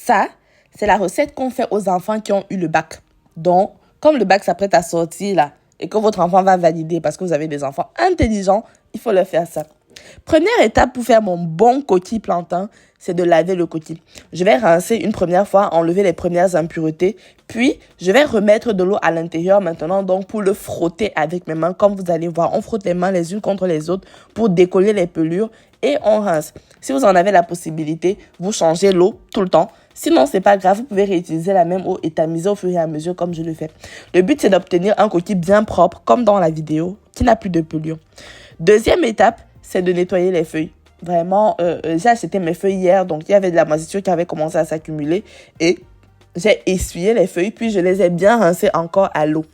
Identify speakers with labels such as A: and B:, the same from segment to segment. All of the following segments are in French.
A: Ça, c'est la recette qu'on fait aux enfants qui ont eu le bac. Donc, comme le bac s'apprête à sortir là, et que votre enfant va valider parce que vous avez des enfants intelligents, il faut leur faire ça. Première étape pour faire mon bon coquille plantain, c'est de laver le coquille. Je vais rincer une première fois, enlever les premières impuretés, puis je vais remettre de l'eau à l'intérieur maintenant donc pour le frotter avec mes mains. Comme vous allez voir, on frotte les mains les unes contre les autres pour décoller les pelures et on rince. Si vous en avez la possibilité, vous changez l'eau tout le temps. Sinon, c'est pas grave, vous pouvez réutiliser la même eau et tamiser au fur et à mesure comme je le fais. Le but, c'est d'obtenir un coquille bien propre, comme dans la vidéo, qui n'a plus de pelure. Deuxième étape, c'est de nettoyer les feuilles. Vraiment, j'ai acheté mes feuilles hier, donc il y avait de la moisissure qui avait commencé à s'accumuler et j'ai essuyé les feuilles, puis je les ai bien rincées encore à l'eau.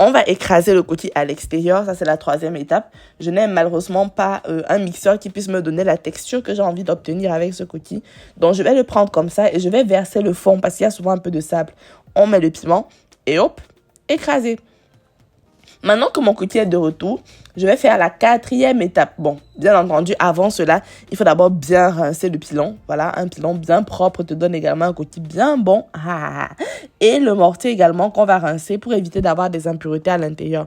A: On va écraser le coquille à l'extérieur, ça c'est la troisième étape. Je n'ai malheureusement pas un mixeur qui puisse me donner la texture que j'ai envie d'obtenir avec ce coquille. Donc je vais le prendre comme ça et je vais verser le fond parce qu'il y a souvent un peu de sable. On met le piment et hop, écraser. Maintenant que mon coquille est de retour, je vais faire la quatrième étape. Bon, bien entendu, avant cela, il faut d'abord bien rincer le pilon. Voilà, un pilon bien propre te donne également un coquille bien bon. Et le mortier également qu'on va rincer pour éviter d'avoir des impuretés à l'intérieur.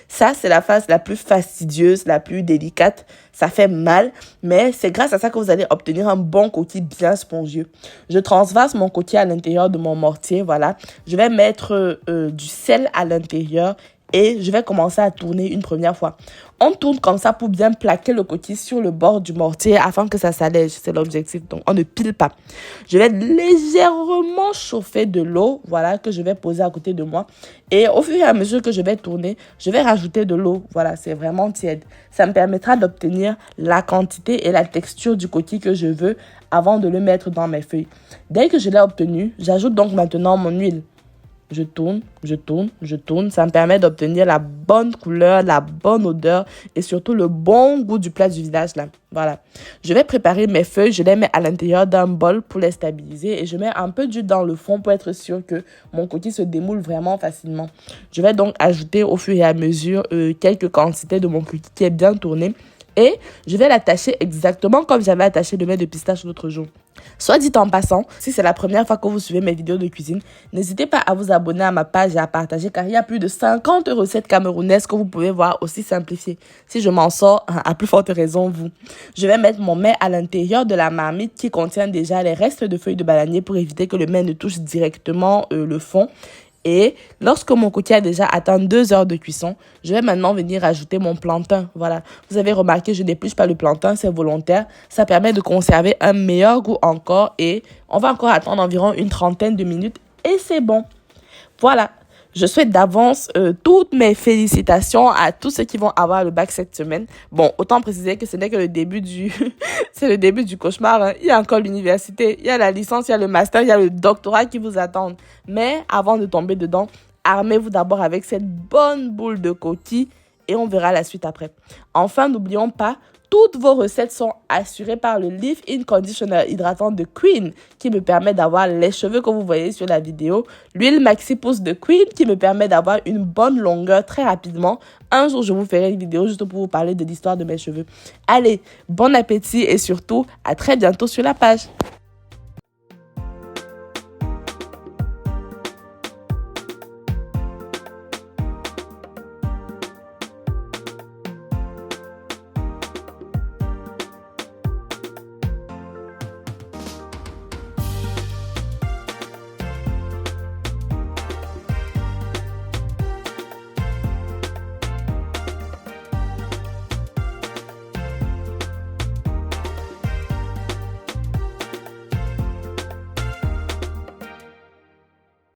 A: Ça, c'est la phase la plus fastidieuse, la plus délicate. Ça fait mal, mais c'est grâce à ça que vous allez obtenir un bon coquille bien spongieux. Je transvase mon coquille à l'intérieur de mon mortier, voilà. Je vais mettre du sel à l'intérieur et je vais commencer à tourner une première fois. On tourne comme ça pour bien plaquer le coquille sur le bord du mortier afin que ça s'allège. C'est l'objectif. Donc, on ne pile pas. Je vais légèrement chauffer de l'eau, voilà, que je vais poser à côté de moi. Et au fur et à mesure que je vais tourner, je vais rajouter de l'eau. Voilà, c'est vraiment tiède. Ça me permettra d'obtenir la quantité et la texture du coquille que je veux avant de le mettre dans mes feuilles. Dès que je l'ai obtenu, j'ajoute donc maintenant mon huile. Je tourne, je tourne, je tourne. Ça me permet d'obtenir la bonne couleur, la bonne odeur et surtout le bon goût du plat du village là. Voilà. Je vais préparer mes feuilles, je les mets à l'intérieur d'un bol pour les stabiliser et je mets un peu d'huile dans le fond pour être sûr que mon coquille se démoule vraiment facilement. Je vais donc ajouter au fur et à mesure quelques quantités de mon coquille qui est bien tourné. Et je vais l'attacher exactement comme j'avais attaché le mets de pistache l'autre jour. Soit dit en passant, si c'est la première fois que vous suivez mes vidéos de cuisine, n'hésitez pas à vous abonner à ma page et à partager car il y a plus de 50 recettes camerounaises que vous pouvez voir aussi simplifiées. Si je m'en sors, à plus forte raison vous. Je vais mettre mon mets à l'intérieur de la marmite qui contient déjà les restes de feuilles de bananier pour éviter que le mets ne touche directement le fond. Et lorsque mon coquille a déjà atteint 2 heures de cuisson, je vais maintenant venir ajouter mon plantain. Voilà, vous avez remarqué, je n'épluche pas le plantain, c'est volontaire. Ça permet de conserver un meilleur goût encore et on va encore attendre environ une trentaine de minutes et c'est bon. Voilà, je souhaite d'avance toutes mes félicitations à tous ceux qui vont avoir le bac cette semaine. Bon, autant préciser que ce n'est que le début du c'est le début du cauchemar. Hein. Il y a encore l'université, il y a la licence, il y a le master, il y a le doctorat qui vous attendent. Mais avant de tomber dedans, armez-vous d'abord avec cette bonne boule de coquille et on verra la suite après. Enfin, n'oublions pas, toutes vos recettes sont assurées par le Leave-In Conditioner hydratant de Queen qui me permet d'avoir les cheveux que vous voyez sur la vidéo. L'huile Maxi Pousse de Queen qui me permet d'avoir une bonne longueur très rapidement. Un jour, je vous ferai une vidéo juste pour vous parler de l'histoire de mes cheveux. Allez, bon appétit et surtout, à très bientôt sur la page.